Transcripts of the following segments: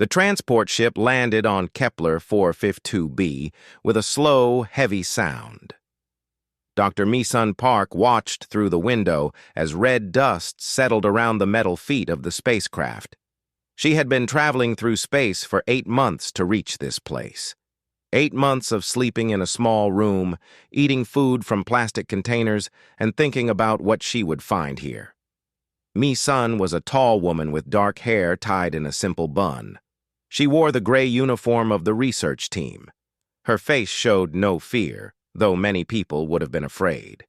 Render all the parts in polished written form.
The transport ship landed on Kepler 452b with a slow, heavy sound. Dr. Mi-sun Park watched through the window as red dust settled around the metal feet of the spacecraft. She had been traveling through space for 8 months to reach this place. 8 months of sleeping in a small room, eating food from plastic containers, and thinking about what she would find here. Mi-sun was a tall woman with dark hair tied in a simple bun. She wore the gray uniform of the research team. Her face showed no fear, though many people would have been afraid.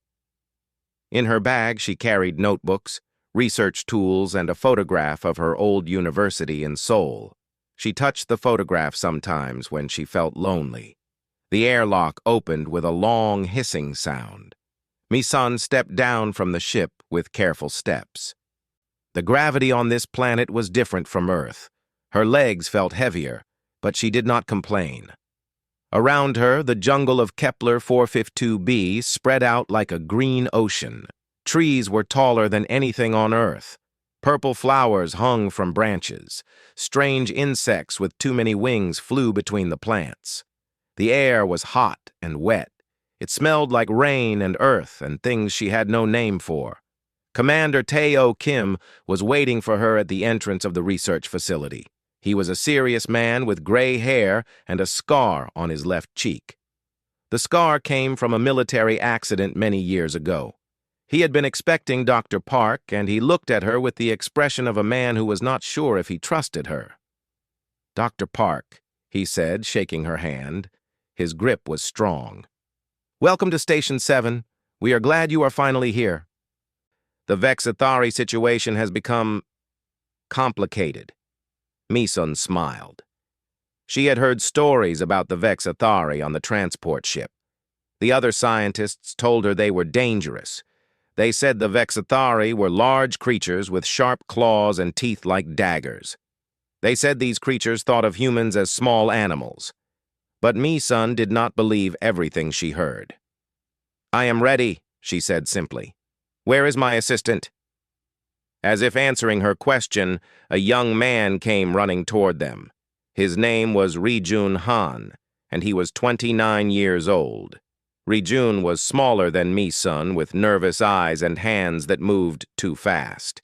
In her bag, she carried notebooks, research tools, and a photograph of her old university in Seoul. She touched the photograph sometimes when she felt lonely. The airlock opened with a long hissing sound. Mi-sun stepped down from the ship with careful steps. The gravity on this planet was different from Earth. Her legs felt heavier, but she did not complain. Around her, the jungle of Kepler 452b spread out like a green ocean. Trees were taller than anything on Earth. Purple flowers hung from branches. Strange insects with too many wings flew between the plants. The air was hot and wet. It smelled like rain and earth and things she had no name for. Commander Tae-oh Kim was waiting for her at the entrance of the research facility. He was a serious man with gray hair and a scar on his left cheek. The scar came from a military accident many years ago. He had been expecting Dr. Park, and he looked at her with the expression of a man who was not sure if he trusted her. "Dr. Park," he said, shaking her hand. His grip was strong. "Welcome to Station 7. We are glad you are finally here. The Vexathari situation has become complicated." Mi-sun smiled. She had heard stories about the Vexathari on the transport ship. The other scientists told her they were dangerous. They said the Vexathari were large creatures with sharp claws and teeth like daggers. They said these creatures thought of humans as small animals. But Mi-sun did not believe everything she heard. "I am ready," she said simply. "Where is my assistant?" As if answering her question, a young man came running toward them. His name was Ri-jun Han, and he was 29 years old. Ri-jun was smaller than Mi-sun, with nervous eyes and hands that moved too fast.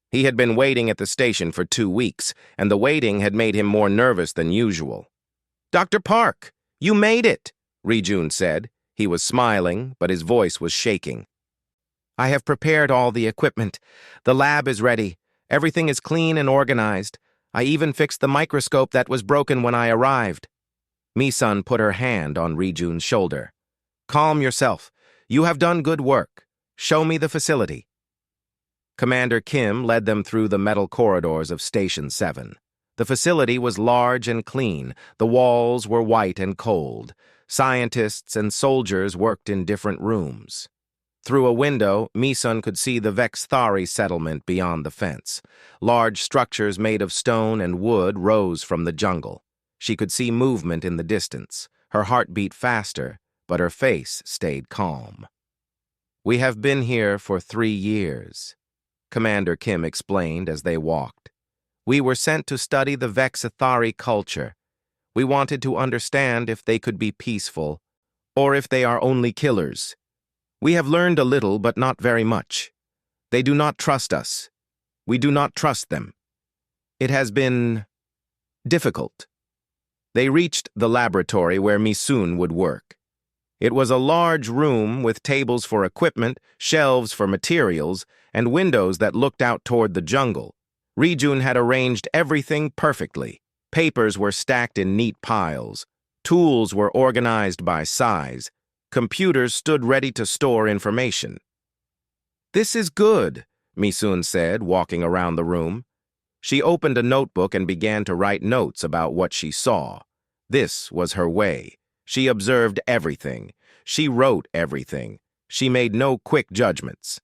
He had been waiting at the station for 2 weeks, and the waiting had made him more nervous than usual. "Dr. Park, you made it," Ri-jun said. He was smiling, but his voice was shaking. "I have prepared all the equipment. The lab is ready. Everything is clean and organized. I even fixed the microscope that was broken when I arrived." Mi-sun put her hand on Ri-jun's shoulder. "Calm yourself. You have done good work. Show me the facility." Commander Kim led them through the metal corridors of Station 7. The facility was large and clean. The walls were white and cold. Scientists and soldiers worked in different rooms. Through a window, Mi-sun could see the Vexathari settlement beyond the fence. Large structures made of stone and wood rose from the jungle. She could see movement in the distance. Her heart beat faster, but her face stayed calm. "We have been here for 3 years," Commander Kim explained as they walked. "We were sent to study the Vexathari culture. We wanted to understand if they could be peaceful, or if they are only killers. We have learned a little, but not very much. They do not trust us. We do not trust them. It has been difficult." They reached the laboratory where Mi-sun would work. It was a large room with tables for equipment, shelves for materials, and windows that looked out toward the jungle. Ri-jun had arranged everything perfectly. Papers were stacked in neat piles. Tools were organized by size. Computers stood ready to store information. "This is good," Mi-sun said, walking around the room. She opened a notebook and began to write notes about what she saw. This was her way. She observed everything. She wrote everything. She made no quick judgments.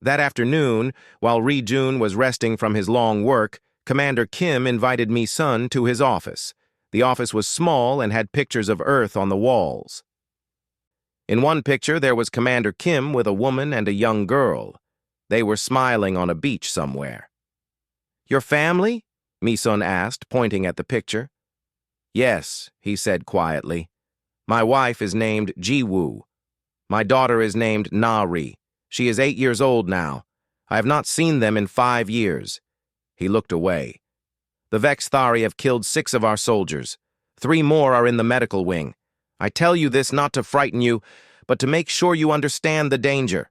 That afternoon, while Ri-jun was resting from his long work, Commander Kim invited Mi-sun to his office. The office was small and had pictures of Earth on the walls. In one picture, there was Commander Kim with a woman and a young girl. They were smiling on a beach somewhere. "Your family?" Mi-sun asked, pointing at the picture. Yes, he said quietly. My wife is named Ji-woo. My daughter is named Na-ri. She is 8 years old now. I have not seen them in 5 years. He looked away. The Vex-Thari have killed 6 of our soldiers. 3 more are in the medical wing. I tell you this not to frighten you, but to make sure you understand the danger.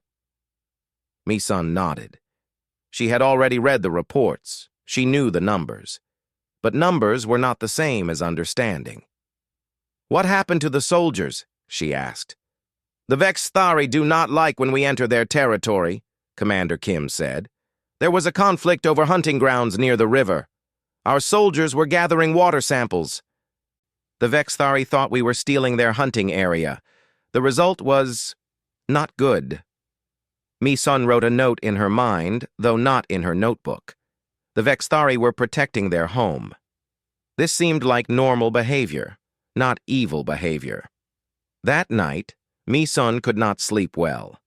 Mi-sun nodded. She had already read the reports. She knew the numbers. But numbers were not the same as understanding. What happened to the soldiers? She asked. The Vex-Thari do not like when we enter their territory, Commander Kim said. There was a conflict over hunting grounds near the river. Our soldiers were gathering water samples. The Vex-Thari thought we were stealing their hunting area. The result was not good. Mi-sun wrote a note in her mind, though not in her notebook. The Vex-Thari were protecting their home. This seemed like normal behavior, not evil behavior. That night, Mi-sun could not sleep well.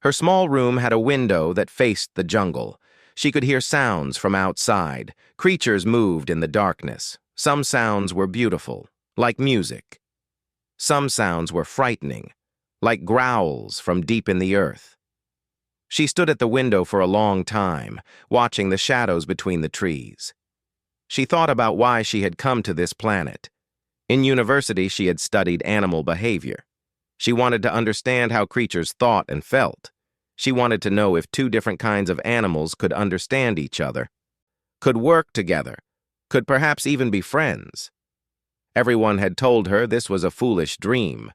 Her small room had a window that faced the jungle. She could hear sounds from outside. Creatures moved in the darkness. Some sounds were beautiful, like music. Some sounds were frightening, like growls from deep in the earth. She stood at the window for a long time, watching the shadows between the trees. She thought about why she had come to this planet. In university, she had studied animal behavior. She wanted to understand how creatures thought and felt. She wanted to know if 2 different kinds of animals could understand each other, could work together, could perhaps even be friends. Everyone had told her this was a foolish dream,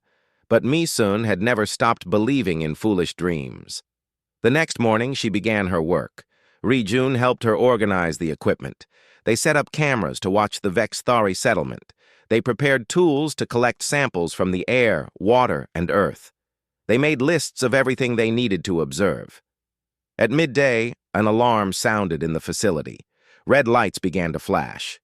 but Mi-sun had never stopped believing in foolish dreams. The next morning, she began her work. Ri-jun helped her organize the equipment. They set up cameras to watch the Vex-Thari settlement. They prepared tools to collect samples from the air, water, and earth. They made lists of everything they needed to observe. At midday, an alarm sounded in the facility. Red lights began to flash.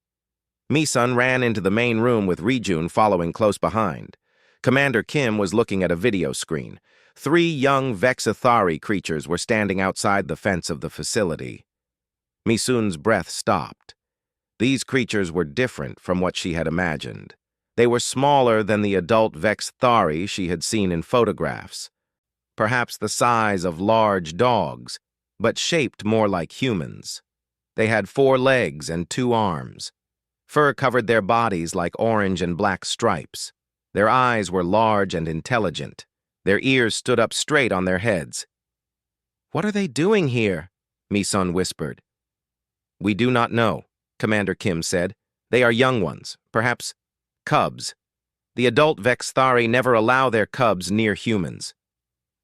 Mi-sun ran into the main room with Ri-jun following close behind. Commander Kim was looking at a video screen. 3 young Vex-Thari creatures were standing outside the fence of the facility. Mi-sun's breath stopped. These creatures were different from what she had imagined. They were smaller than the adult Vex-Thari she had seen in photographs, perhaps the size of large dogs, but shaped more like humans. They had 4 legs and 2 arms. Fur covered their bodies like orange and black stripes. Their eyes were large and intelligent. Their ears stood up straight on their heads. "What are they doing here?" Mi-sun whispered. "We do not know," Commander Kim said. "They are young ones, perhaps cubs. The adult Vex-Thari never allow their cubs near humans.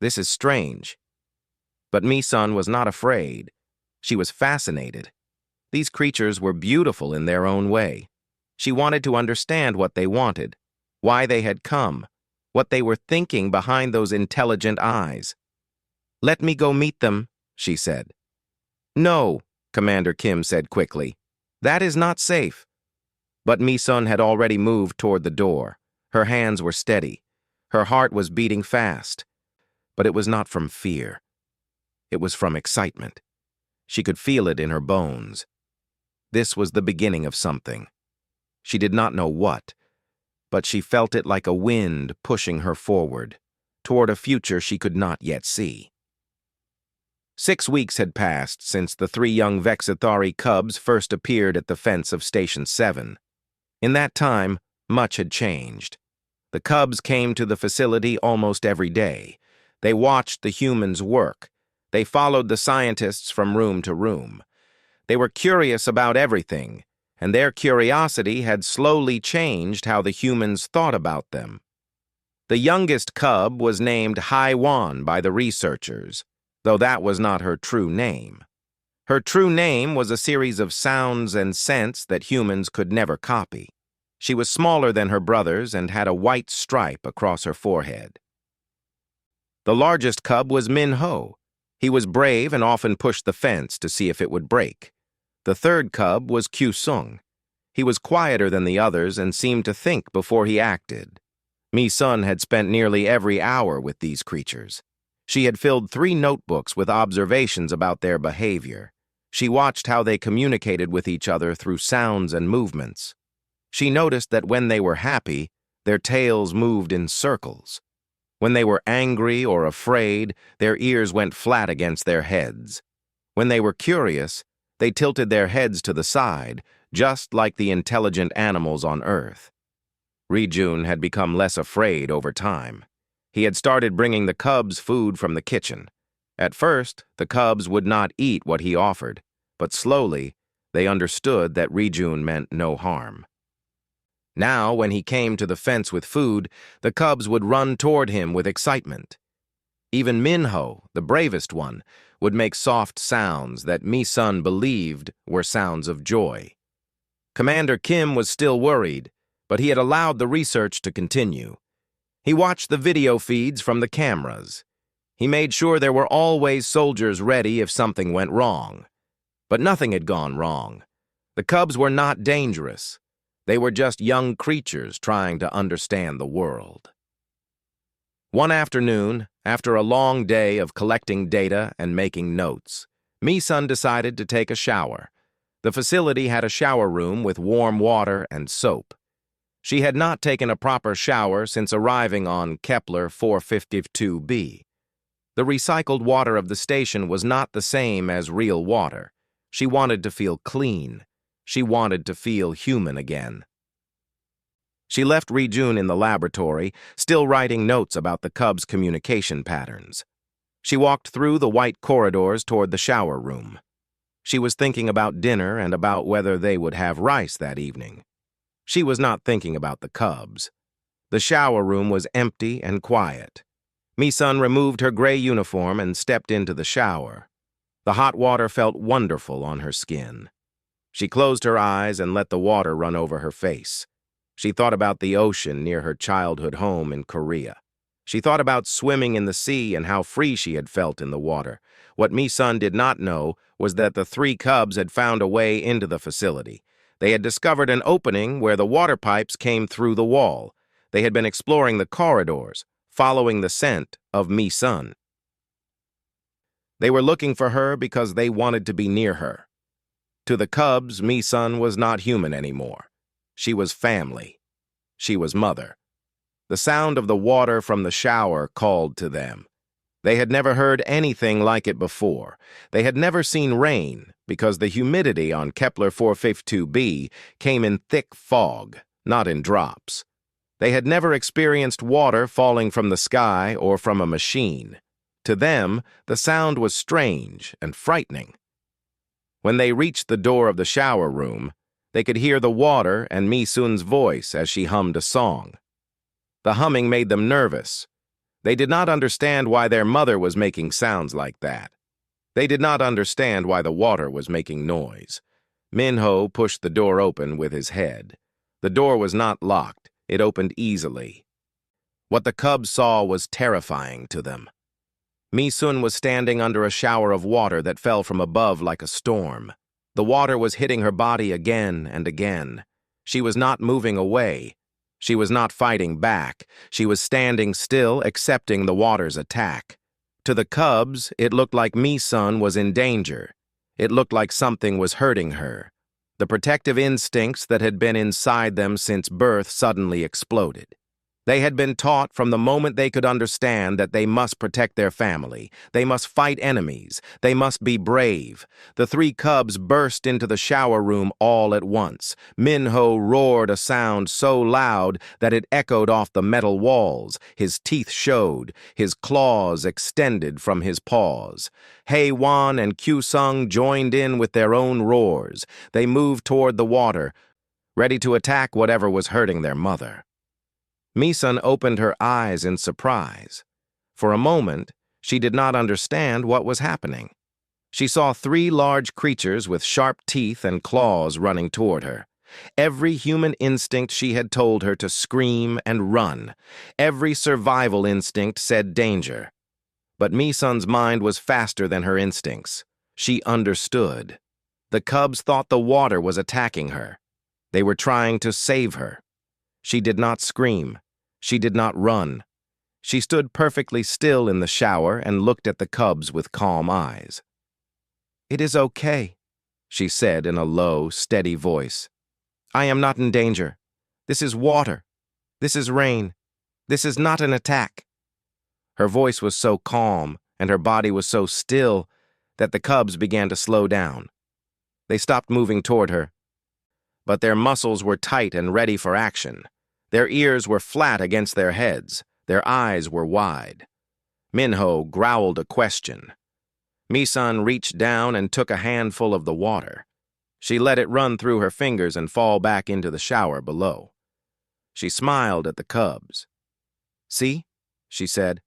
This is strange." But Mi-sun was not afraid. She was fascinated. These creatures were beautiful in their own way. She wanted to understand what they wanted, why they had come, what they were thinking behind those intelligent eyes. "Let me go meet them," she said. "No," Commander Kim said quickly. "That is not safe." But Mi-sun had already moved toward the door. Her hands were steady. Her heart was beating fast. But it was not from fear. It was from excitement. She could feel it in her bones. This was the beginning of something. She did not know what, but she felt it like a wind pushing her forward, toward a future she could not yet see. 6 weeks had passed since the 3 young Vex-Thari cubs first appeared at the fence of Station 7. In that time, much had changed. The cubs came to the facility almost every day. They watched the humans work. They followed the scientists from room to room. They were curious about everything, and their curiosity had slowly changed how the humans thought about them. The youngest cub was named Hai-wan by the researchers, though that was not her true name. Her true name was a series of sounds and scents that humans could never copy. She was smaller than her brothers and had a white stripe across her forehead. The largest cub was Min-ho. He was brave and often pushed the fence to see if it would break. The 3rd cub was Kyu-sung. He was quieter than the others and seemed to think before he acted. Mi-sun had spent nearly every hour with these creatures. She had filled 3 notebooks with observations about their behavior. She watched how they communicated with each other through sounds and movements. She noticed that when they were happy, their tails moved in circles. When they were angry or afraid, their ears went flat against their heads. When they were curious, they tilted their heads to the side, just like the intelligent animals on Earth. Rijun had become less afraid over time. He had started bringing the cubs food from the kitchen. At first, the cubs would not eat what he offered, but slowly, they understood that Rijun meant no harm. Now, when he came to the fence with food, the cubs would run toward him with excitement. Even Minho, the bravest one, would make soft sounds that Mi-sun believed were sounds of joy. Commander Kim was still worried, but he had allowed the research to continue. He watched the video feeds from the cameras. He made sure there were always soldiers ready if something went wrong. But nothing had gone wrong. The cubs were not dangerous. They were just young creatures trying to understand the world. One afternoon, after a long day of collecting data and making notes, Mi-sun decided to take a shower. The facility had a shower room with warm water and soap. She had not taken a proper shower since arriving on Kepler 452b. The recycled water of the station was not the same as real water. She wanted to feel clean. She wanted to feel human again. She left Rijun in the laboratory, still writing notes about the cubs' communication patterns. She walked through the white corridors toward the shower room. She was thinking about dinner and about whether they would have rice that evening. She was not thinking about the cubs. The shower room was empty and quiet. Mi-sun removed her gray uniform and stepped into the shower. The hot water felt wonderful on her skin. She closed her eyes and let the water run over her face. She thought about the ocean near her childhood home in Korea. She thought about swimming in the sea and how free she had felt in the water. What Mi-sun did not know was that the three cubs had found a way into the facility. They had discovered an opening where the water pipes came through the wall. They had been exploring the corridors, following the scent of Mi-sun. They were looking for her because they wanted to be near her. To the cubs, Mi-sun was not human anymore. She was family. She was mother. The sound of the water from the shower called to them. They had never heard anything like it before. They had never seen rain because the humidity on Kepler 452b came in thick fog, not in drops. They had never experienced water falling from the sky or from a machine. To them, the sound was strange and frightening. When they reached the door of the shower room, they could hear the water and Mi-sun's voice as she hummed a song. The humming made them nervous. They did not understand why their mother was making sounds like that. They did not understand why the water was making noise. Minho pushed the door open with his head. The door was not locked. It opened easily. What the cubs saw was terrifying to them. Mi-sun was standing under a shower of water that fell from above like a storm. The water was hitting her body again and again. She was not moving away. She was not fighting back. She was standing still, accepting the water's attack. To the cubs, it looked like Mi-sun was in danger. It looked like something was hurting her. The protective instincts that had been inside them since birth suddenly exploded. They had been taught from the moment they could understand that they must protect their family. They must fight enemies. They must be brave. The three cubs burst into the shower room all at once. Minho roared a sound so loud that it echoed off the metal walls. His teeth showed. His claws extended from his paws. Hae-won and Kyu-sung joined in with their own roars. They moved toward the water, ready to attack whatever was hurting their mother. Mi-sun opened her eyes in surprise. For a moment, she did not understand what was happening. She saw three large creatures with sharp teeth and claws running toward her. Every human instinct she had told her to scream and run. Every survival instinct said danger. But Mi-sun's mind was faster than her instincts. She understood. The cubs thought the water was attacking her. They were trying to save her. She did not scream. She did not run. She stood perfectly still in the shower and looked at the cubs with calm eyes. "It is okay," she said in a low, steady voice. "I am not in danger. This is water. This is rain. This is not an attack." Her voice was so calm and her body was so still that the cubs began to slow down. They stopped moving toward her, but their muscles were tight and ready for action. Their ears were flat against their heads. Their eyes were wide. Minho growled a question. Misun reached down and took a handful of the water. She let it run through her fingers and fall back into the shower below. She smiled at the cubs. "See," she said,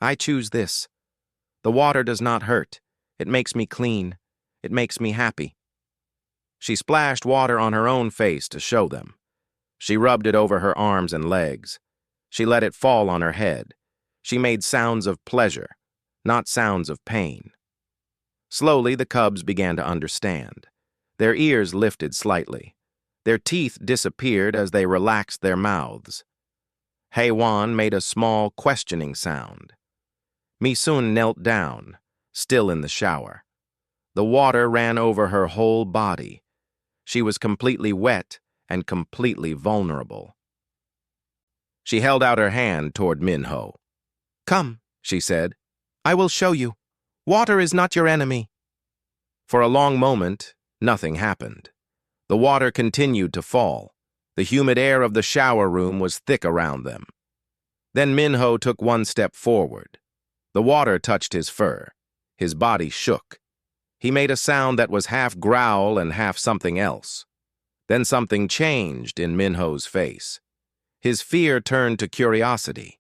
"I choose this. The water does not hurt. It makes me clean. It makes me happy." She splashed water on her own face to show them. She rubbed it over her arms and legs. She let it fall on her head. She made sounds of pleasure, not sounds of pain. Slowly, the cubs began to understand. Their ears lifted slightly. Their teeth disappeared as they relaxed their mouths. Heywan made a small, questioning sound. Misun knelt down, still in the shower. The water ran over her whole body. She was completely wet and completely vulnerable. She held out her hand toward Minho. "Come," she said. "I will show you. Water is not your enemy." For a long moment, nothing happened. The water continued to fall. The humid air of the shower room was thick around them. Then Minho took one step forward. The water touched his fur. His body shook. He made a sound that was half growl and half something else. Then something changed in Minho's face. His fear turned to curiosity.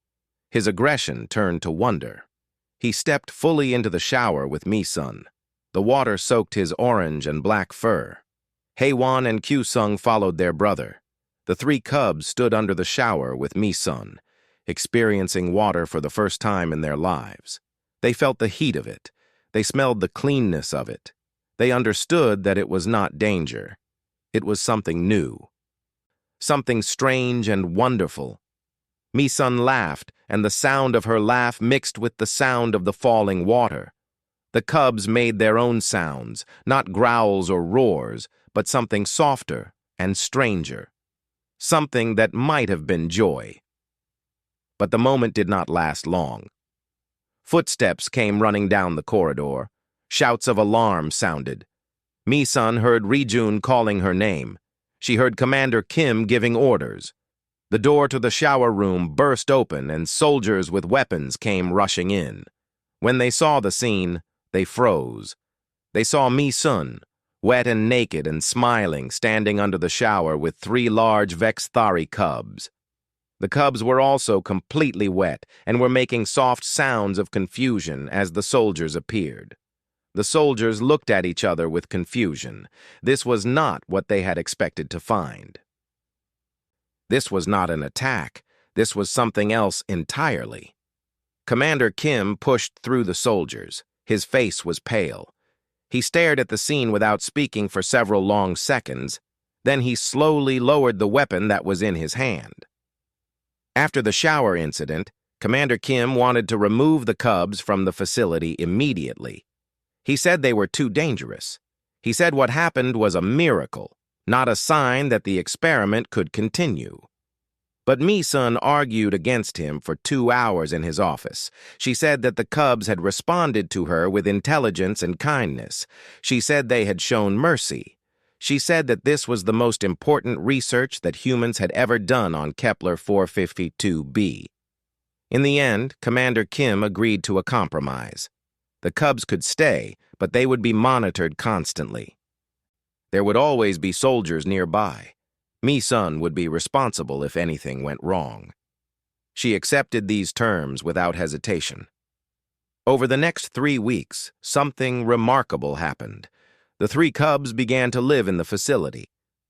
His aggression turned to wonder. He stepped fully into the shower with Misun. The water soaked his orange and black fur. Heywan and Q-Sung followed their brother. The three cubs stood under the shower with Misun, experiencing water for the first time in their lives. They felt the heat of it. They smelled the cleanness of it. They understood that it was not danger. It was something new. Something strange and wonderful. Misun laughed, and the sound of her laugh mixed with the sound of the falling water. The cubs made their own sounds, not growls or roars, but something softer and stranger. Something that might have been joy. But the moment did not last long. Footsteps came running down the corridor. Shouts of alarm sounded. Misun heard Ri-jun calling her name. She heard Commander Kim giving orders. The door to the shower room burst open and soldiers with weapons came rushing in. When they saw the scene, they froze. They saw Misun, wet and naked and smiling, standing under the shower with three large Vexthari cubs. The cubs were also completely wet and were making soft sounds of confusion as the soldiers appeared. The soldiers looked at each other with confusion. This was not what they had expected to find. This was not an attack. This was something else entirely. Commander Kim pushed through the soldiers. His face was pale. He stared at the scene without speaking for several long seconds. Then he slowly lowered the weapon that was in his hand. After the shower incident, Commander Kim wanted to remove the cubs from the facility immediately. He said they were too dangerous. He said what happened was a miracle, not a sign that the experiment could continue. But Misun argued against him for 2 hours in his office. She said that the cubs had responded to her with intelligence and kindness. She said they had shown mercy. She said that this was the most important research that humans had ever done on Kepler 452b. In the end, Commander Kim agreed to a compromise. The cubs could stay, but they would be monitored constantly. There would always be soldiers nearby. Misun would be responsible if anything went wrong. She accepted these terms without hesitation. Over the next 3 weeks, something remarkable happened. The three cubs began to live in the facility.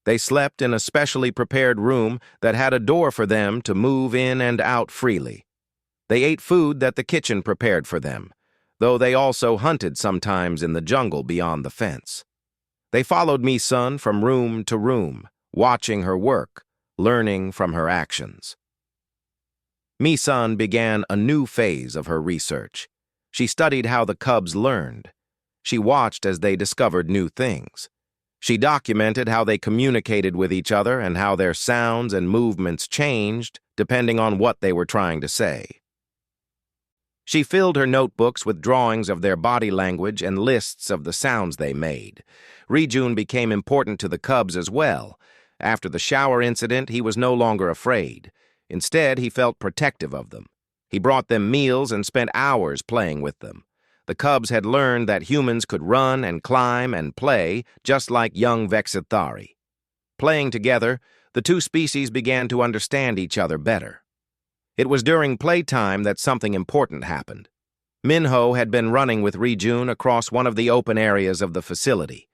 They slept in a specially prepared room that had a door for them to move in and out freely. They ate food that the kitchen prepared for them, though they also hunted sometimes in the jungle beyond the fence. They followed Misun from room to room, watching her work, learning from her actions. Misun began a new phase of her research. She studied how the cubs learned. She watched as they discovered new things. She documented how they communicated with each other and how their sounds and movements changed depending on what they were trying to say. She filled her notebooks with drawings of their body language and lists of the sounds they made. Rijun became important to the cubs as well. After the shower incident, he was no longer afraid. Instead, he felt protective of them. He brought them meals and spent hours playing with them. The cubs had learned that humans could run and climb and play just like young Vexithari. Playing together, the two species began to understand each other better. It was during playtime that something important happened. Minho had been running with Rijun across one of the open areas of the facility.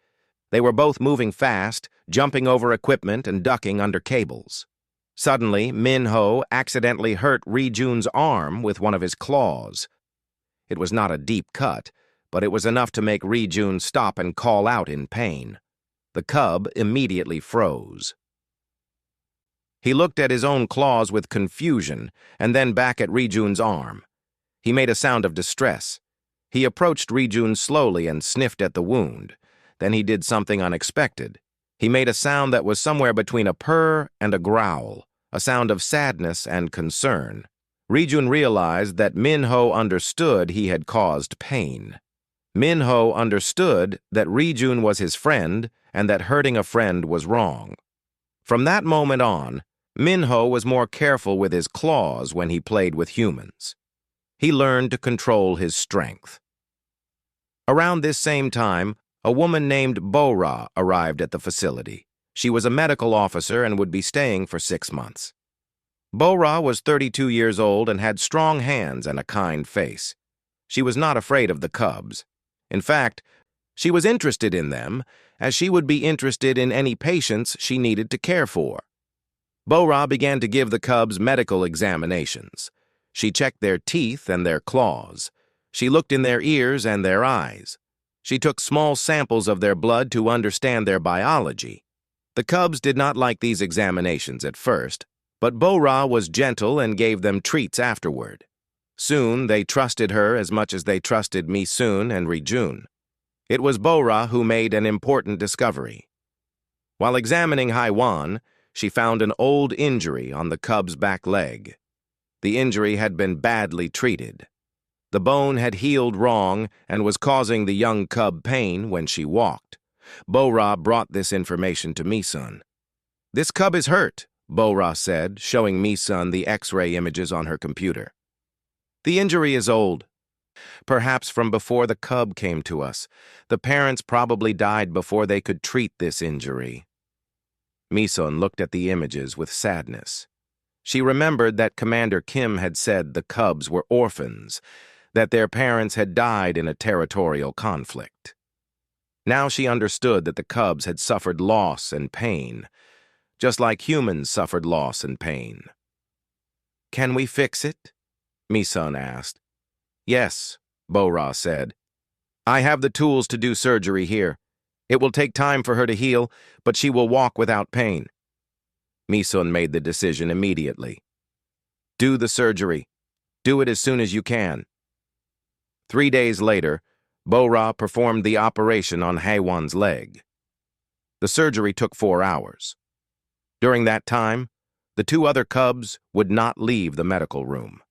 They were both moving fast, jumping over equipment and ducking under cables. Suddenly, Minho accidentally hurt Rijun's arm with one of his claws. It was not a deep cut, but it was enough to make Rijun stop and call out in pain. The cub immediately froze. He looked at his own claws with confusion and then back at Rijun's arm. He made a sound of distress. He approached Rijun slowly and sniffed at the wound. Then he did something unexpected. He made a sound that was somewhere between a purr and a growl, a sound of sadness and concern. Rijun realized that Minho understood he had caused pain. Minho understood that Rijun was his friend and that hurting a friend was wrong. From that moment on, Minho was more careful with his claws when he played with humans. He learned to control his strength. Around this same time, a woman named Bora arrived at the facility. She was a medical officer and would be staying for 6 months. Bora was 32 years old and had strong hands and a kind face. She was not afraid of the cubs. In fact, she was interested in them, as she would be interested in any patients she needed to care for. Bora began to give the cubs medical examinations. She checked their teeth and their claws. She looked in their ears and their eyes. She took small samples of their blood to understand their biology. The cubs did not like these examinations at first, but Bora was gentle and gave them treats afterward. Soon, they trusted her as much as they trusted Misun and Rijun. It was Bora who made an important discovery. While examining Haiwan, she found an old injury on the cub's back leg. The injury had been badly treated. The bone had healed wrong and was causing the young cub pain when she walked. Bora brought this information to Misun. "This cub is hurt," Bora said, showing Misun the X-ray images on her computer. "The injury is old. Perhaps from before the cub came to us. The parents probably died before they could treat this injury." Misun looked at the images with sadness. She remembered that Commander Kim had said the cubs were orphans, that their parents had died in a territorial conflict. Now she understood that the cubs had suffered loss and pain, just like humans suffered loss and pain. "Can we fix it?" Misun asked. "Yes," Bora said. "I have the tools to do surgery here. It will take time for her to heal, but she will walk without pain." Misun made the decision immediately. "Do the surgery. Do it as soon as you can." 3 days later, Bora performed the operation on Haiwan's leg. The surgery took 4 hours. During that time, the 2 other cubs would not leave the medical room.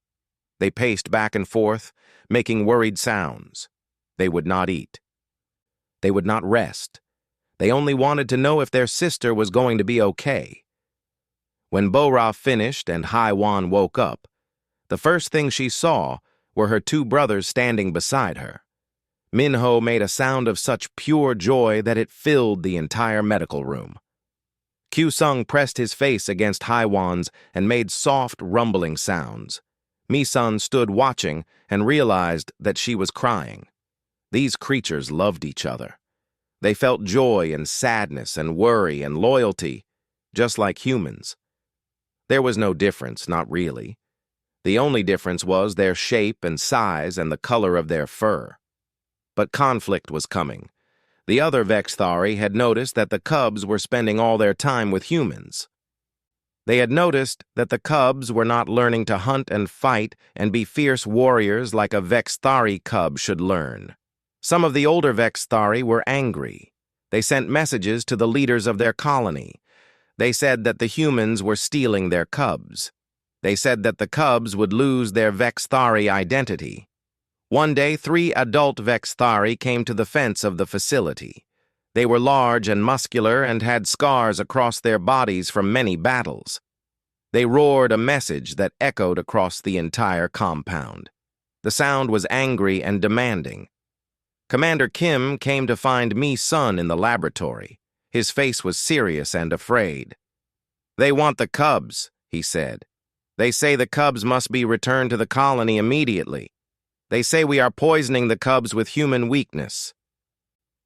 They paced back and forth, making worried sounds. They would not eat. They would not rest. They only wanted to know if their sister was going to be okay. When Bora finished and Haiwan woke up, the first thing she saw were her 2 brothers standing beside her. Minho made a sound of such pure joy that it filled the entire medical room. Q-Sung pressed his face against Haiwan's and made soft, rumbling sounds. Misun stood watching and realized that she was crying. These creatures loved each other. They felt joy and sadness and worry and loyalty, just like humans. There was no difference, not really. The only difference was their shape and size and the color of their fur. But conflict was coming. The other Vexthari had noticed that the cubs were spending all their time with humans. They had noticed that the cubs were not learning to hunt and fight and be fierce warriors like a Vexthari cub should learn. Some of the older Vexthari were angry. They sent messages to the leaders of their colony. They said that the humans were stealing their cubs. They said that the cubs would lose their Vexthari identity. One day, 3 adult Vexthari came to the fence of the facility. They were large and muscular and had scars across their bodies from many battles. They roared a message that echoed across the entire compound. The sound was angry and demanding. Commander Kim came to find Mi-sun in the laboratory. His face was serious and afraid. "They want the cubs," he said. "They say the cubs must be returned to the colony immediately. They say we are poisoning the cubs with human weakness.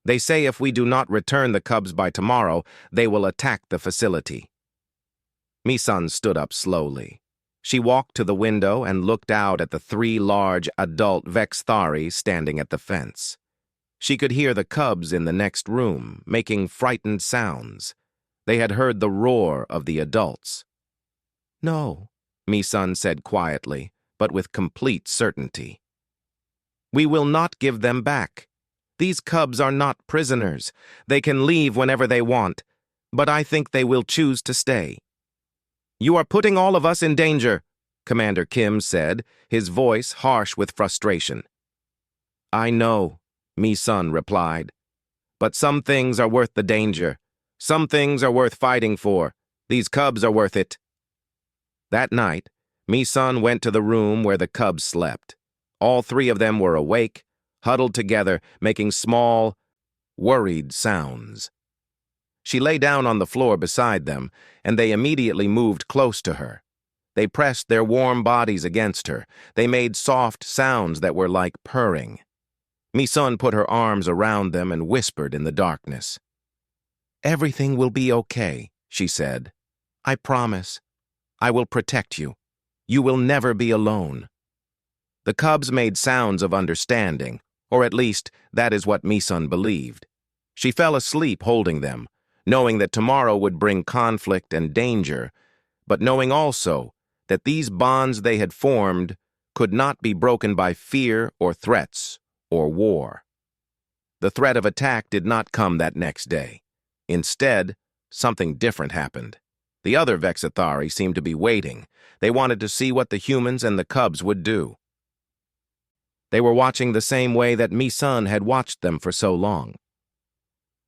They say if we do not return the cubs by tomorrow, they will attack the facility." Mi-sun stood up slowly. She walked to the window and looked out at the 3 large adult Vexthari standing at the fence. She could hear the cubs in the next room, making frightened sounds. They had heard the roar of the adults. "No," Mi-sun said quietly, but with complete certainty. "We will not give them back. These cubs are not prisoners. They can leave whenever they want, but I think they will choose to stay." "You are putting all of us in danger," Commander Kim said, his voice harsh with frustration. "I know," Mi-sun replied. "But some things are worth the danger. Some things are worth fighting for. These cubs are worth it." That night, Mi-sun went to the room where the cubs slept. All 3 of them were awake, huddled together, making small, worried sounds. She lay down on the floor beside them, and they immediately moved close to her. They pressed their warm bodies against her. They made soft sounds that were like purring. Mi-sun put her arms around them and whispered in the darkness. "Everything will be okay," she said. "I promise. I will protect you. You will never be alone." The cubs made sounds of understanding, or at least that is what Mi-sun believed. She fell asleep holding them, knowing that tomorrow would bring conflict and danger, but knowing also that these bonds they had formed could not be broken by fear or threats or war. The threat of attack did not come that next day. Instead, something different happened. The other Vexithari seemed to be waiting. They wanted to see what the humans and the cubs would do. They were watching the same way that Mi-sun had watched them for so long.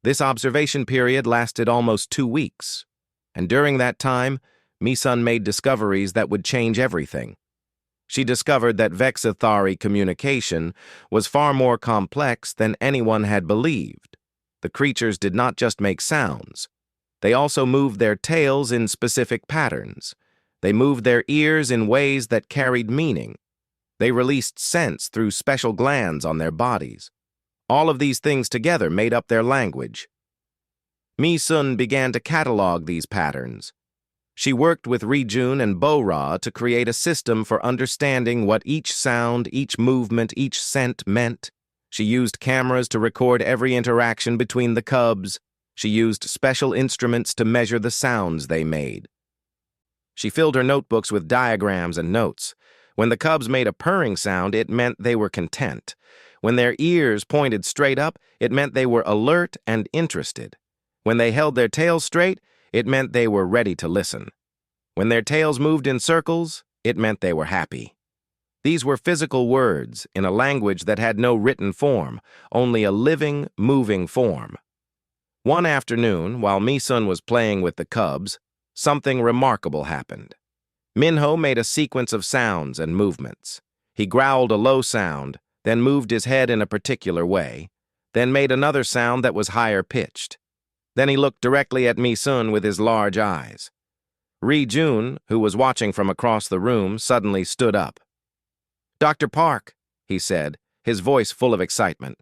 This observation period lasted almost 2 weeks, and during that time, Mi-sun made discoveries that would change everything. She discovered that Vexithari communication was far more complex than anyone had believed. The creatures did not just make sounds. They also moved their tails in specific patterns. They moved their ears in ways that carried meaning. They released scents through special glands on their bodies. All of these things together made up their language. Mi-sun began to catalog these patterns. She worked with Ri-jun and Bo-ra to create a system for understanding what each sound, each movement, each scent meant. She used cameras to record every interaction between the cubs. She used special instruments to measure the sounds they made. She filled her notebooks with diagrams and notes. When the cubs made a purring sound, it meant they were content. When their ears pointed straight up, it meant they were alert and interested. When they held their tails straight, it meant they were ready to listen. When their tails moved in circles, it meant they were happy. These were physical words in a language that had no written form, only a living, moving form. One afternoon, while Mi-sun was playing with the cubs, something remarkable happened. Minho made a sequence of sounds and movements. He growled a low sound, then moved his head in a particular way, then made another sound that was higher pitched. Then he looked directly at Mi-sun with his large eyes. Ri-jun, who was watching from across the room, suddenly stood up. "Dr. Park," he said, his voice full of excitement.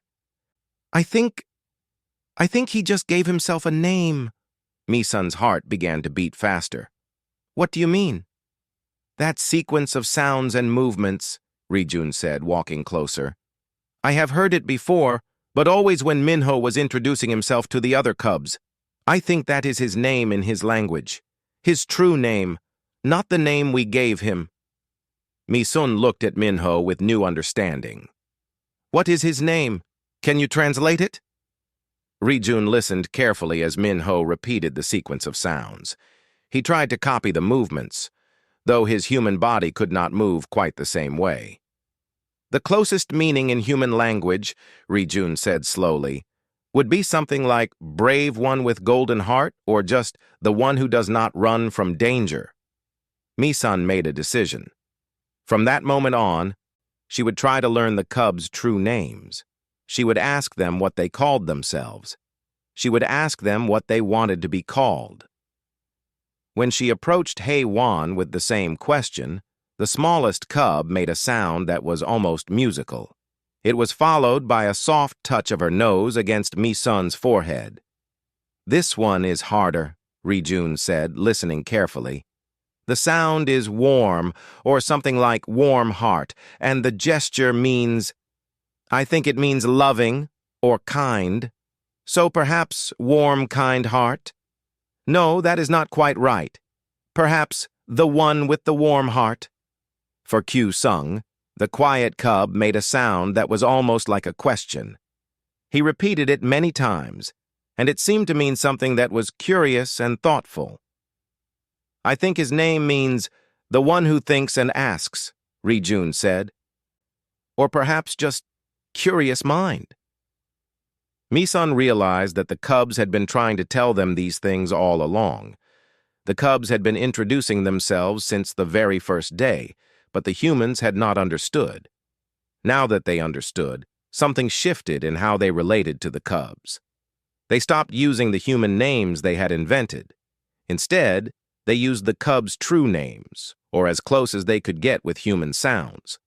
I think he just gave himself a name." Mi-sun's heart began to beat faster. "What do you mean?" "That sequence of sounds and movements," Ri-jun said, walking closer. "I have heard it before, but always when Minho was introducing himself to the other cubs. I think that is his name in his language. His true name, not the name we gave him." Mi-sun looked at Minho with new understanding. "What is his name?" Can you translate it? Rijun listened carefully as Minho repeated the sequence of sounds. He tried to copy the movements, though his human body could not move quite the same way. The closest meaning in human language, Rijun said slowly, would be something like brave one with golden heart or just the one who does not run from danger. Misun made a decision. From that moment on, she would try to learn the cubs' true names. She would ask them what they called themselves. She would ask them what they wanted to be called. When she approached Hei Wan with the same question, the smallest cub made a sound that was almost musical. It was followed by a soft touch of her nose against Misun's forehead. "This one is harder," Rijun said, listening carefully. "The sound is warm, or something like warm heart, and the gesture means, I think it means loving or kind. So perhaps warm, kind heart? No, that is not quite right. Perhaps the one with the warm heart." For Q Sung, the quiet cub made a sound that was almost like a question. He repeated it many times, and it seemed to mean something that was curious and thoughtful. "I think his name means the one who thinks and asks," Rijun said. "Or perhaps just curious mind." Misun realized that the cubs had been trying to tell them these things all along. The cubs had been introducing themselves since the very first day, but the humans had not understood. Now that they understood, something shifted in how they related to the cubs. They stopped using the human names they had invented. Instead, they used the cubs' true names, or as close as they could get with human sounds.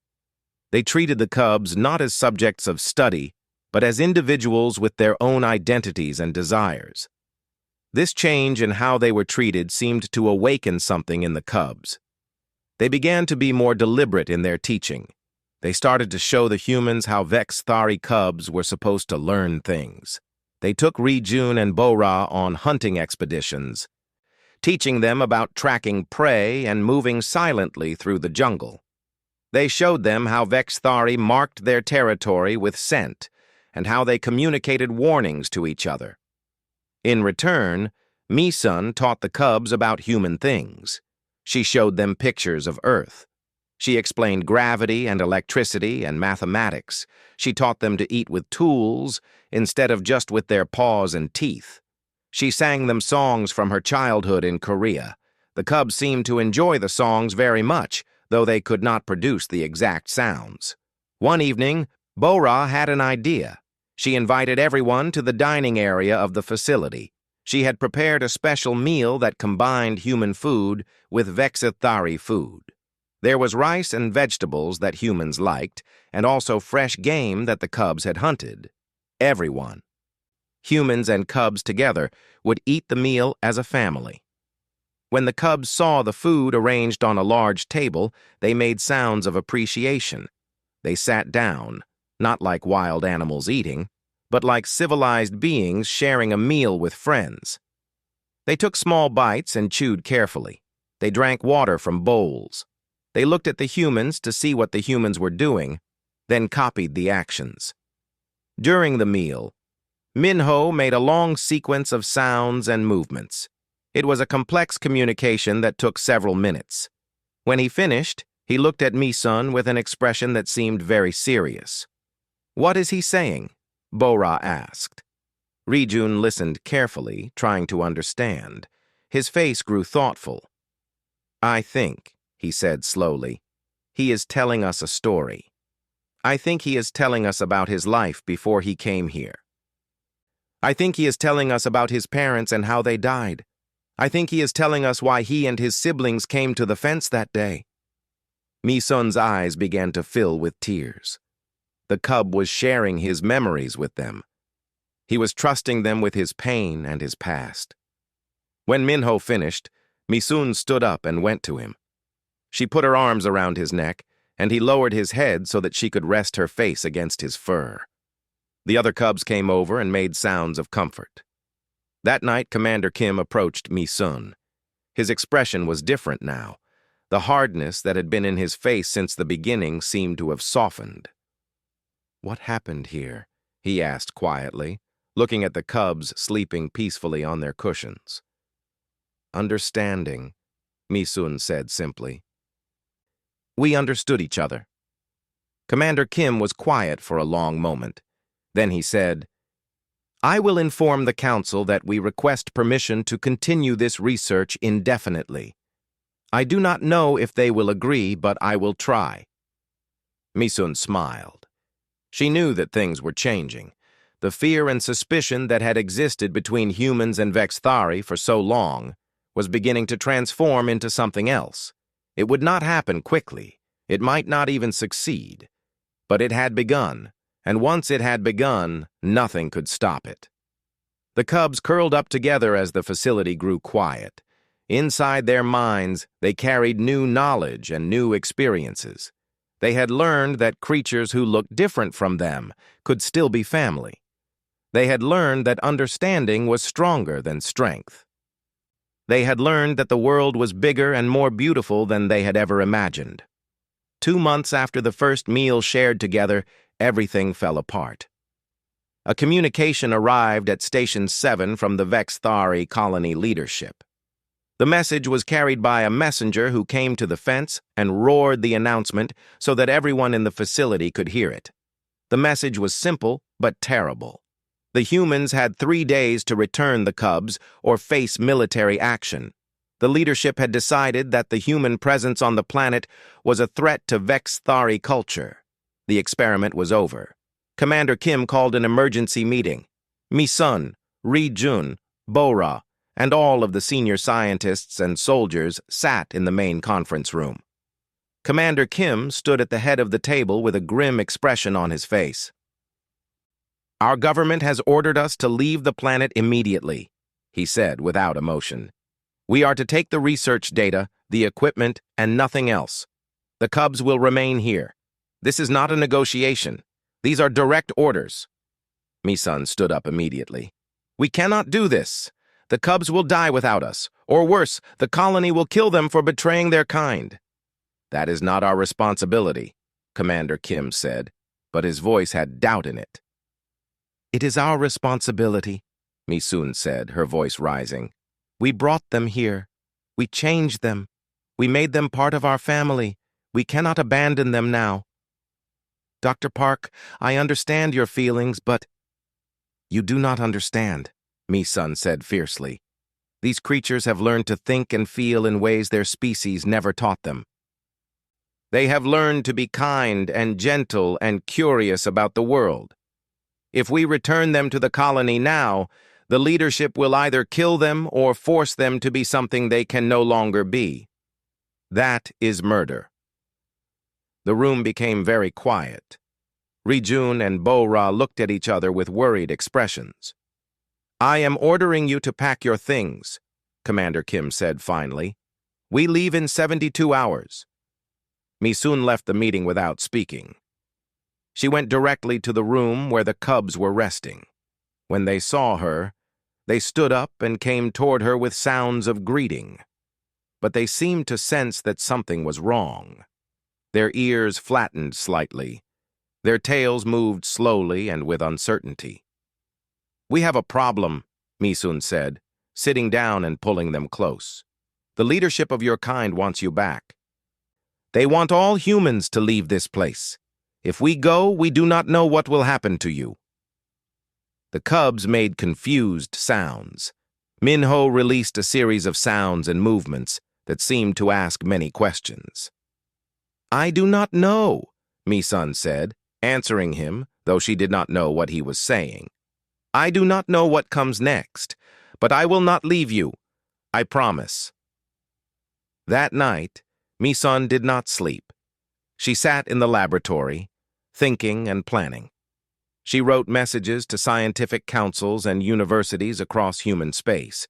They treated the cubs not as subjects of study, but as individuals with their own identities and desires. This change in how they were treated seemed to awaken something in the cubs. They began to be more deliberate in their teaching. They started to show the humans how Vex-Thari cubs were supposed to learn things. They took Rijun and Bo-Ra on hunting expeditions, teaching them about tracking prey and moving silently through the jungle. They showed them how Vex-Thari marked their territory with scent and how they communicated warnings to each other. In return, Misun taught the cubs about human things. She showed them pictures of Earth. She explained gravity and electricity and mathematics. She taught them to eat with tools instead of just with their paws and teeth. She sang them songs from her childhood in Korea. The cubs seemed to enjoy the songs very much, though they could not produce the exact sounds. One evening, Bo-Ra had an idea. She invited everyone to the dining area of the facility. She had prepared a special meal that combined human food with Vex-Thari food. There was rice and vegetables that humans liked, and also fresh game that the cubs had hunted. Everyone, humans and cubs together, would eat the meal as a family. When the cubs saw the food arranged on a large table, they made sounds of appreciation. They sat down, not like wild animals eating, but like civilized beings sharing a meal with friends. They took small bites and chewed carefully. They drank water from bowls. They looked at the humans to see what the humans were doing, then copied the actions. During the meal, Minho made a long sequence of sounds and movements. It was a complex communication that took several minutes. When he finished, he looked at Misun with an expression that seemed very serious. "What is he saying?" Bo-Ra asked. Rijun listened carefully, trying to understand. His face grew thoughtful. "I think," he said slowly, "he is telling us a story. I think he is telling us about his life before he came here. I think he is telling us about his parents and how they died. I think he is telling us why he and his siblings came to the fence that day." Misun's eyes began to fill with tears. The cub was sharing his memories with them. He was trusting them with his pain and his past. When Minho finished, Misun stood up and went to him. She put her arms around his neck, and he lowered his head so that she could rest her face against his fur. The other cubs came over and made sounds of comfort. That night, Commander Kim approached Misun. His expression was different now. The hardness that had been in his face since the beginning seemed to have softened. "What happened here?" he asked quietly, looking at the cubs sleeping peacefully on their cushions. Understanding, Mi-sun said simply. We understood each other. Commander Kim was quiet for a long moment. Then he said, I will inform the Council that we request permission to continue this research indefinitely. I do not know if they will agree, but I will try. Mi-sun smiled. She knew that things were changing. The fear and suspicion that had existed between humans and Vexthari for so long was beginning to transform into something else. It would not happen quickly. It might not even succeed. But it had begun, and once it had begun, nothing could stop it. The cubs curled up together as the facility grew quiet. Inside their minds, they carried new knowledge and new experiences. They had learned that creatures who looked different from them could still be family. They had learned that understanding was stronger than strength. They had learned that the world was bigger and more beautiful than they had ever imagined. 2 months after the first meal shared together, everything fell apart. A communication arrived at Station 7 from the Vexthari colony leadership. The message was carried by a messenger who came to the fence and roared the announcement so that everyone in the facility could hear it. The message was simple but terrible. The humans had 3 days to return the cubs or face military action. The leadership had decided that the human presence on the planet was a threat to Vexthari culture. The experiment was over. Commander Kim called an emergency meeting. Mi-sun, Ri-jun, Bo-ra, and all of the senior scientists and soldiers sat in the main conference room. Commander Kim stood at the head of the table with a grim expression on his face. Our government has ordered us to leave the planet immediately, he said without emotion. We are to take the research data, the equipment, and nothing else. The cubs will remain here. This is not a negotiation. These are direct orders. Mi-sun stood up immediately. We cannot do this. The cubs will die without us. Or worse, the colony will kill them for betraying their kind. That is not our responsibility, Commander Kim said, but his voice had doubt in it. It is our responsibility, Mi-sun said, her voice rising. We brought them here. We changed them. We made them part of our family. We cannot abandon them now. Dr. Park, I understand your feelings, but... You do not understand, Mi-sun said fiercely. These creatures have learned to think and feel in ways their species never taught them. They have learned to be kind and gentle and curious about the world. If we return them to the colony now, the leadership will either kill them or force them to be something they can no longer be. That is murder. The room became very quiet. Ri-jun and Bo-ra looked at each other with worried expressions. I am ordering you to pack your things, Commander Kim said finally. We leave in 72 hours. Mi-sun left the meeting without speaking. She went directly to the room where the cubs were resting. When they saw her, they stood up and came toward her with sounds of greeting. But they seemed to sense that something was wrong. Their ears flattened slightly. Their tails moved slowly and with uncertainty. We have a problem, Mi-sun said, sitting down and pulling them close. The leadership of your kind wants you back. They want all humans to leave this place. If we go, we do not know what will happen to you. The cubs made confused sounds. Minho released a series of sounds and movements that seemed to ask many questions. I do not know, Mi-sun said, answering him, though she did not know what he was saying. I do not know what comes next, but I will not leave you. I promise. That night, Mi-sun did not sleep. She sat in the laboratory, thinking and planning. She wrote messages to scientific councils and universities across human space.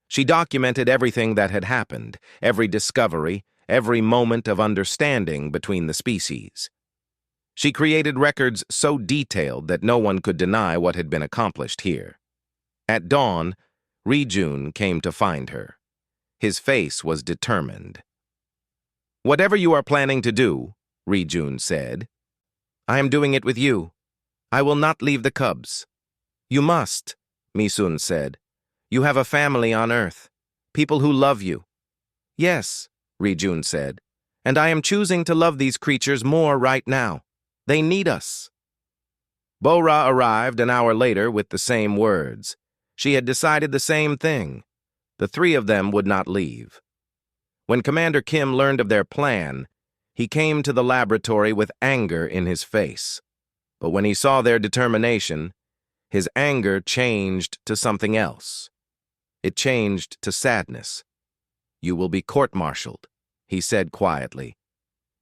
She documented everything that had happened, every discovery, every moment of understanding between the species. She created records so detailed that no one could deny what had been accomplished here. At dawn, Ri-jun came to find her. His face was determined. Whatever you are planning to do, Ri-jun said, I am doing it with you. I will not leave the cubs. You must, Mi-sun said. You have a family on Earth. People who love you. Yes, Ri-jun said. And I am choosing to love these creatures more right now. They need us. Bo-ra arrived an hour later with the same words. She had decided the same thing. The three of them would not leave. When Commander Kim learned of their plan, he came to the laboratory with anger in his face. But when he saw their determination, his anger changed to something else. It changed to sadness. You will be court-martialed, he said quietly.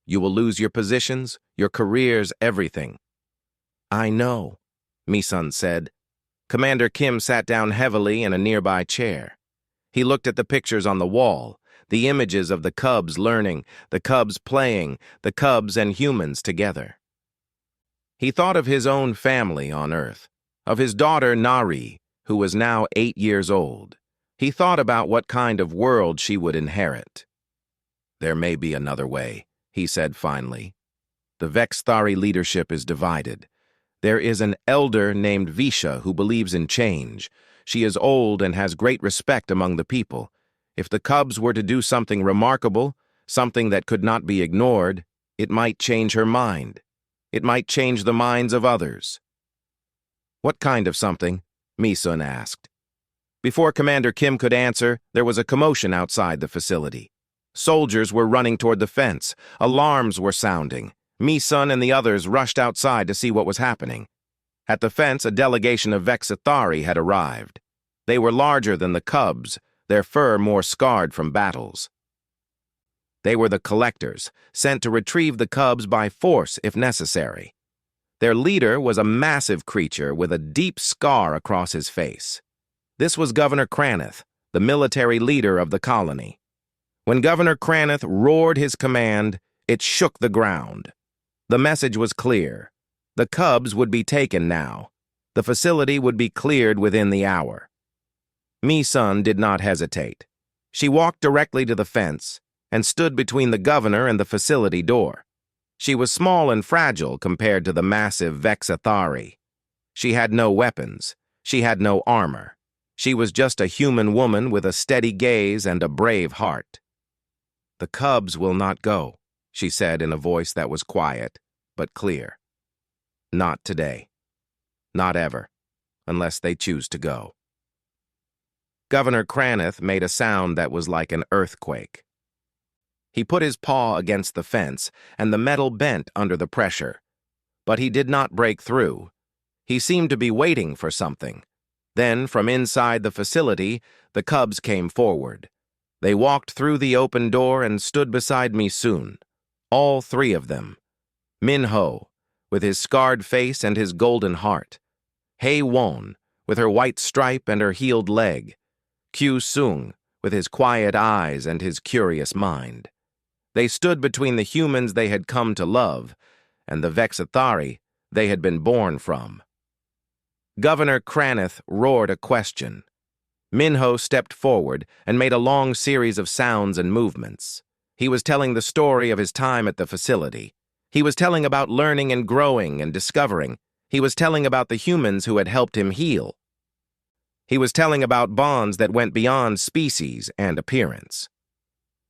You will lose your positions, your careers, everything. I know, Mi-sun said. Commander Kim sat down heavily in a nearby chair. He looked at the pictures on the wall, the images of the cubs learning, the cubs playing, the cubs and humans together. He thought of his own family on Earth, of his daughter Nari, who was now 8 years old. He thought about what kind of world she would inherit. There may be another way, he said finally. The Vexthari leadership is divided. There is an elder named Visha who believes in change. She is old and has great respect among the people. If the cubs were to do something remarkable, something that could not be ignored, it might change her mind. It might change the minds of others. What kind of something? Mi-sun asked. Before Commander Kim could answer, there was a commotion outside the facility. Soldiers were running toward the fence. Alarms were sounding. Mi-sun and the others rushed outside to see what was happening. At the fence, a delegation of Vexthari had arrived. They were larger than the cubs, their fur more scarred from battles. They were the collectors, sent to retrieve the cubs by force if necessary. Their leader was a massive creature with a deep scar across his face. This was Governor Craneth, the military leader of the colony. When Governor Craneth roared his command, it shook the ground. The message was clear. The cubs would be taken now. The facility would be cleared within the hour. Mi-sun did not hesitate. She walked directly to the fence and stood between the governor and the facility door. She was small and fragile compared to the massive Vexthari. She had no weapons. She had no armor. She was just a human woman with a steady gaze and a brave heart. The cubs will not go, she said in a voice that was quiet, but clear. Not today. Not ever, unless they choose to go. Governor Craneth made a sound that was like an earthquake. He put his paw against the fence, and the metal bent under the pressure. But he did not break through. He seemed to be waiting for something. Then, from inside the facility, the cubs came forward. They walked through the open door and stood beside Mi-sun. All three of them. Min-ho, with his scarred face and his golden heart. Hae-won, with her white stripe and her healed leg. Kyu-sung, with his quiet eyes and his curious mind. They stood between the humans they had come to love and the Vexthari they had been born from. Governor Craneth roared a question. Min-ho stepped forward and made a long series of sounds and movements. He was telling the story of his time at the facility. He was telling about learning and growing and discovering. He was telling about the humans who had helped him heal. He was telling about bonds that went beyond species and appearance.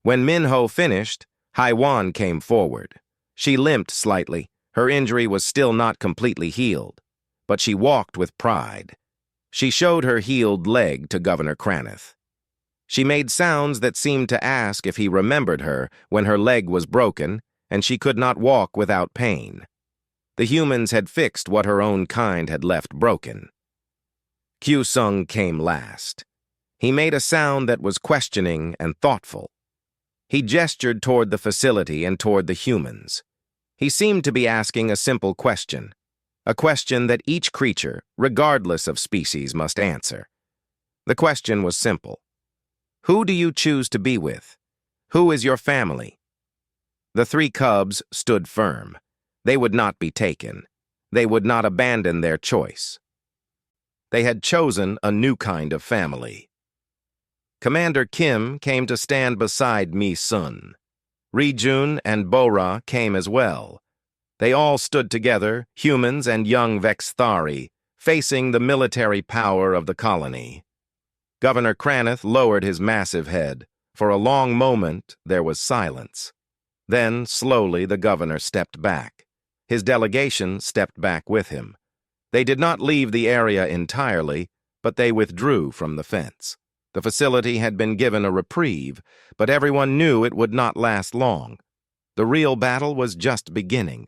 When Min-ho finished, Hae-won came forward. She limped slightly. Her injury was still not completely healed, but she walked with pride. She showed her healed leg to Governor Craneth. She made sounds that seemed to ask if he remembered her when her leg was broken and she could not walk without pain. The humans had fixed what her own kind had left broken. Kyu-sung came last. He made a sound that was questioning and thoughtful. He gestured toward the facility and toward the humans. He seemed to be asking a simple question, a question that each creature, regardless of species, must answer. The question was simple. Who do you choose to be with? Who is your family? The three cubs stood firm. They would not be taken. They would not abandon their choice. They had chosen a new kind of family. Commander Kim came to stand beside Mi-sun. Ri-jun and Bo-ra came as well. They all stood together, humans and young Vexthari, facing the military power of the colony. Governor Craneth lowered his massive head. For a long moment, there was silence. Then, slowly, the governor stepped back. His delegation stepped back with him. They did not leave the area entirely, but they withdrew from the fence. The facility had been given a reprieve, but everyone knew it would not last long. The real battle was just beginning.